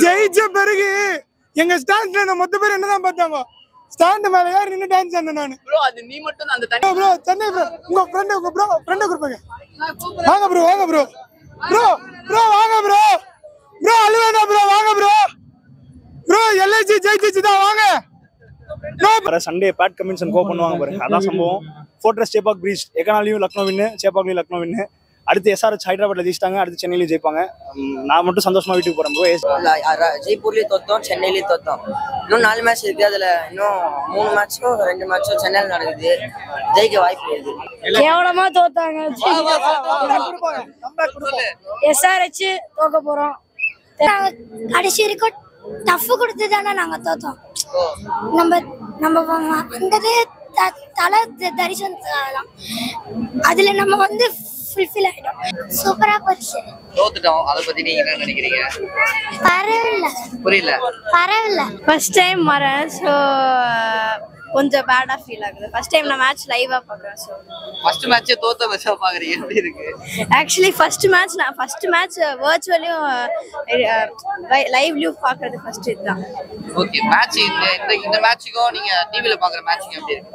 ஜெயிச்ச பிறகு எங்க ஸ்டாண்ட்ல மொத்த பேர் என்னதான் பார்த்தாங்க. ஸ்டாண்ட் மேல யார் நின்னு டான்ஸ் ஆடுன நானு. ப்ரோ அது நீ மட்டும் அந்த தண்ணி ப்ரோ சென்னை ப்ரோ உங்க ஃப்ரெண்ட் கொடுப்பீங்க. வாங்க ப்ரோ வாங்க ப்ரோ ப்ரோ ப்ரோ வாங்க ப்ரோ ப்ரோ அழுவேனா ப்ரோ வாங்க ப்ரோ ப்ரோ எல்ஐசி ஜெயிச்சிச்சுதான் வாங்க. சண்டே பேட் கமின்ஷன் கோ பண்ணுவாங்க பாருங்க, அதான் சம்பவம். ஃபோர்ட்ரஸ் சேப்பாக் பிரீச் எக்கனாலையும் லக்னோ வின்னு, சேப்பாக்லையும் லக்னோ வின்னு. அடுத்து SRH ஹைதராபாத்ல ஜெயிச்சிட்டாங்க, அடுத்து சென்னையிலையும் ஜெயிப்பாங்க. நான் மட்டும் சந்தோஷமா வீட்டுக்கு போறேன் ப்ரோ. ஜெய்ப்பூர்லயும் தோத்தோம், சென்னையிலயும் தோத்தோம். இன்னும் 4 மேட்ச் இருக்கு, அதுல இன்னும் 3 மேட்சோ 2 மேட்சோ சென்னையில நடக்குது. ஜெயிக்க வாய்ப்பு இருக்கு. கேவலமா தோத்தாங்க. SRH தோக்க போறோம். கடைசி வரைக்கும் டஃப் கொடுத்து தானே நாங்க தோத்தோம். நம்ம வந்தது தலை தரிசனம், அதுல நம்ம வந்து ஃபுல்ஃபில் ஆயிடும். சூப்பரா போச்சு. தோத்துட்டோம், அத பத்தி நீங்க என்ன நினைக்கிறீங்க? பரவாயில்ல. புரியல. பரவாயில்ல. ஃபர்ஸ்ட் டைம் வரேன், சோ கொஞ்சம் பேடா ஃபீல் ஆகுது. ஃபர்ஸ்ட் டைம் நான் மேட்ச் லைவா பார்க்கறேன். சோ ஃபர்ஸ்ட் மேட்சே தோத்த மேட்சா பாக்குறீங்க, எப்படி இருக்கு? ஆக்சுவலி ஃபர்ஸ்ட் மேட்ச் வர்ச்சுவலியும் லைவ்லயும் பார்க்கிறது ஃபர்ஸ்ட் இதுதான். ஓகே, மேட்ச் இந்த மேட்சுக்கும் நீங்க டிவில பாக்குற மேட்சுக்கும் எப்படி இருக்கு?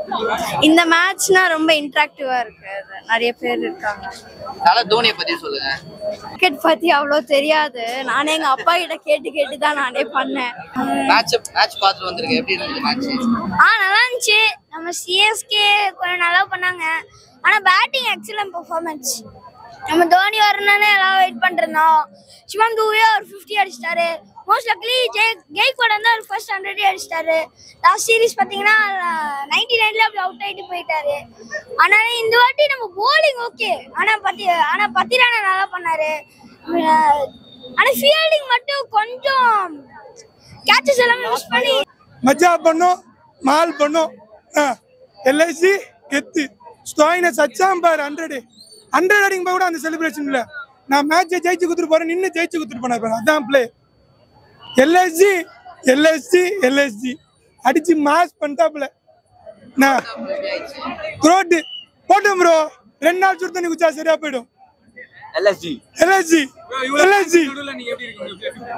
இந்த மேட்ச்னா ரொம்ப இன்டராக்டிவா இருக்கு, நிறைய பேர் இருக்காங்க. தல தோனியை பத்தி சொல்லுங்க. கிரிக்கெட் பத்தி அவ்வளவு தெரியாது, நானே எங்க அப்பா கிட்ட கேட்டு தான் நானே பண்ணேன். மேட்ச் பார்த்துட்டு வந்திருக்கேன், எப்படி இருந்துச்சு மேட்ச்? நல்லா இருந்துச்சு. நம்ம சிஎஸ்கே கொஞ்சம் நல்லா பண்ணாங்க, ஆனா பேட்டிங் எக்ஸலன்ட் பெர்ஃபார்மன்ஸ். நம்ம தோனி வரணும்னு எல்லாம் வெயிட் பண்ணிருந்தோம். சிவம் தூவே ஒரு 50 அடிச்சிட்டாரு. மோஸ்ட் லக்லி கெய்க்வாட் வந்து ஒரு ஃபர்ஸ்ட் 100 அடிச்சிட்டாரு. லாஸ்ட் சீரீஸ் பாத்தீங்கன்னா 99ல அப்படி அவுட் ஆயிட்டு போயிட்டாரு. ஆனா இந்த வாட்டி நம்ம போலிங் ஓகே, ஆனா பத்திரானா நல்லா பண்ணாரு. ஆனா ஃபீல்டிங் மட்டும் கொஞ்சம் கேட்சஸ் எல்லாம் மிஸ் பண்ணி மஜா பண்ணோம், மால் பண்ணோம். எல்ஐசி கெத்து ஸ்டோயினை சச்சாம் பாரு. 100 அடிக்கும் போது கூட அந்த செலிப்ரேஷன் இல்லை. நான் மேட்சை ஜெயிச்சு கொடுத்துட்டு போறேன், நின்று ஜெயிச்சு கொடுத்துட்டு போனேன். அதான் பிளே. எல்ஐசி அடிச்சு மாஸ் பண்ணிட்டாப்ல. த்ரோட்டு போட்டோம் ப்ரோ. 2 நாள் சுடு தண்ணி குச்சா சரியா போயிடும். எல்ஐசி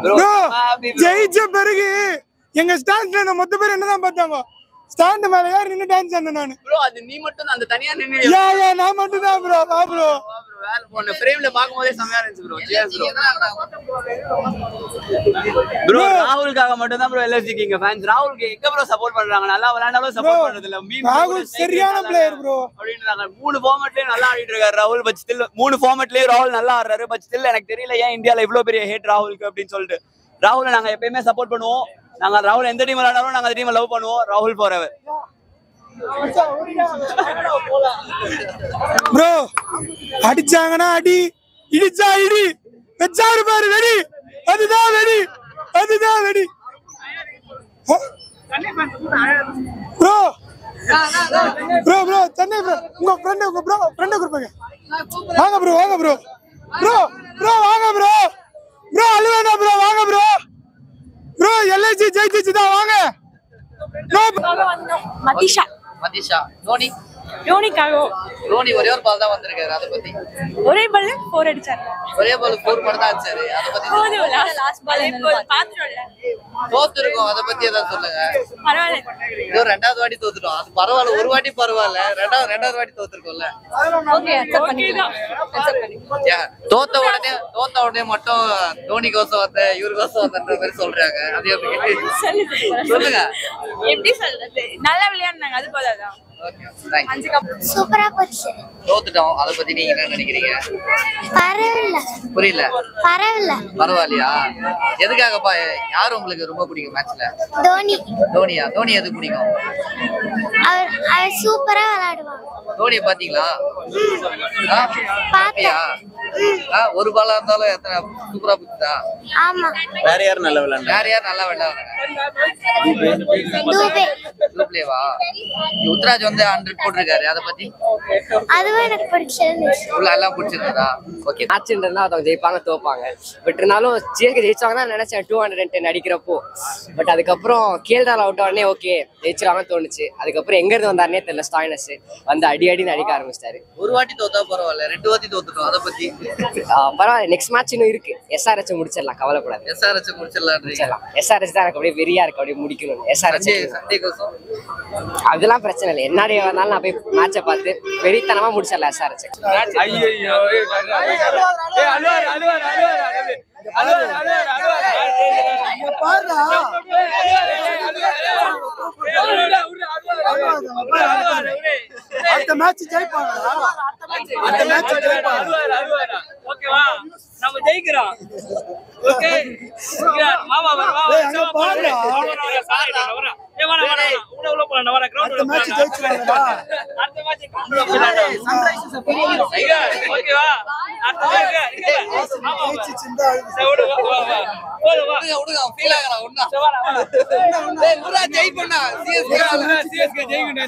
ப்ரோ ஜெயிச்ச பிறகு எங்க ஸ்டாண்ட்ல மொத்த பேர் என்னதான் பார்த்தாங்க. ஸ்டாண்ட் மேல யார் நின்னு டான்ஸ் ஆடுன நானு. ப்ரோ அது நீ மட்டும் அந்த தனியா நின்னு. யா நான் மட்டும் தான் ப்ரோ. வா ப்ரோ. வேற போன ஃப்ரேம்ல பாக்கும்போதே செமையா இருந்துச்சு ப்ரோ. Cheers bro. ராகுலுக்காக மட்டும் தான் ப்ரோ எல்எஸ்ஜி கிங்க ஃபேன்ஸ். ராகுலுக்கு எங்க ப்ரோ சப்போர்ட் பண்றாங்க? நல்லா விளையாண்டாலும் சப்போர்ட் பண்றது இல்ல. ராகுல் சரியான பிளேயர் ப்ரோ அப்படின்றாங்க. 3 ஃபார்மட்லயே நல்லா ஆடிட்டு இருக்காரு ராகுல். பட் ஸ்டில் 3 ஃபார்மட்லயே ராகுல் நல்லா ஆடுறாரு. பட் ஸ்டில் எனக்கு தெரியல ஏன் இந்தியால இவ்ளோ பெரிய ஹேட் ராகுலுக்கு அப்படின்னு சொல்லிட்டு. ராகுலை நாங்க எப்பயுமே சப்போர்ட் பண்ணுவோம். நாங்க ராகுல் எந்த டீம் விளையாடாலும் நாங்க அந்த டீமை லவ் பண்ணுவோம். ராகுல் ஃபாரெவர் ப்ரோ. அடிச்சாங்கன்னா அடி, இடிச்சா இடி, வெச்சாரு பாரு வெடி. அதுதான் வெடி ப்ரோ. ப்ரோ சென்னை ப்ரோ உங்க ஃப்ரெண்ட் கொடுப்பீங்க. வாங்க ப்ரோ வாங்க ப்ரோ வாங்க ப்ரோ அழுவேனா ப்ரோ வாங்க ப்ரோ எல்ஐசி ஜெயிச்சிச்சுதான் வாங்க. மதிஷா தோனி ஒரே ஒரு பால் தான் வந்திருக்காரு. அத பத்தி ஒரே பால்ல 4 அடிச்சாரு. ஒரே பால் 4 மட்டும் தான் அடிச்சாரு. அத பத்தி லாஸ்ட் பால் பாத்துறோம்ல தோத்துறோம். அத பத்தி ஏதாவது சொல்லுங்க. பரவாயில்லை, இது 2வது வாட்டி தோத்துட்டோம். அது பரவாயில்ல, ஒரு வாட்டி பரவாயில்ல. ரெண்டாவது வாட்டி தோத்துறோம்ல. ஓகே அக்செப்ட் பண்ணிக்கலாம். தோத்த உடனே மட்டும் தோனி கோசம் வந்த இவரு கோசம் வந்தன்ற மாதிரி சொல்றாங்க. அது எப்படி சொல்லுங்க. எப்படி சொல்றது? நல்லா விளையாடுனாங்க, அது போதாதான். சூப்பரா போச்சு. தோத்துட்டோம், அத பத்தி நீங்க என்ன நினைக்கிறீங்க? பரவாயில்ல. புரியல. பரவாயில்லையா? எதுக்காகப்பா? யாரு உங்களுக்கு ரொம்ப பிடிக்கும் மேட்ச்ல? தோனி எதுக்கு பிடிக்கும்? அவர் சூப்பரா விளையாடுவாங்க. தோனியை பாத்தீங்களா? ஒரு பாலா இருந்தாலும் எத்தனை சூப்பரா பிடிச்சா? ஆமா. வேற யார் நல்லா விளையாடுறாங்க? குரூப்லேவா உத்ராஜ் வந்து 100 போட்டிருக்காரு, அதை பத்தி அதுவும் எனக்கு பிடிச்சிருந்துச்சு. உள்ள எல்லாம் பிடிச்சிருந்ததா? ஓகே. மேட்ச்ன்றதுனா அவங்க ஜெயிப்பாங்க தோப்பாங்க. பட் இருந்தாலும் சிஎஸ்கே ஜெயிச்சாங்க தான் நினைச்சேன் 210 அடிக்கிறப்போ. பட் அதுக்கப்புறம் கேல்ரால் அவுட் ஆனே ஓகே ஜெயிச்சிருவாங்கன்னு தோணுச்சு. அதுக்கப்புறம் எங்க இருந்து வந்தாருனே தெரியல. ஸ்டாயினஸ் வந்து அடின்னு அடிக்க ஆரம்பிச்சிட்டாரு. ஒரு வாட்டி தோத்தா பரவாயில்ல, 2 வாட்டி தோத்துட்டோம், அதை பத்தி பரவாயில்ல. நெக்ஸ்ட் மேட்ச் இன்னும் இருக்கு. SRH முடிச்சிடலாம், கவலைப்படாது. SRH முடிச்சிடலாம். SRH தான் எனக்கு அப்படியே வெறியா இருக்கு, அப்படியே முடிக்கணும். SRH சண்டே கோசம் அதெல்லாம் பிரச்சனை இல்லை. என்ன டே வந்தாலும் நான் போய் மேட்சை பார்த்து வெறித்தனமா முடிச்சிடலாம். SRH அடுத்த மேட்ச் ஜெயிப்பாங்க. ஓகேவா, நம்ம ஜெயிக்கிறோம். ஓகே மாமா வா அங்க பாருடா. உள்ள போலாம். வர கிரவுண்ட் அடுத்த மேட்ச் ஜெயிச்சுவாங்கடா. அடுத்த மேட்ச் ஓகேவா, அடுத்த மேட்ச் மாமா ஜெயிச்சிச்சுடா. விடுங்க ஃபீல் ஆகலாம். ஒண்ணா ஜெயிப்பண்ணா. சிஎஸ்கே ஜெயிக்கணும்.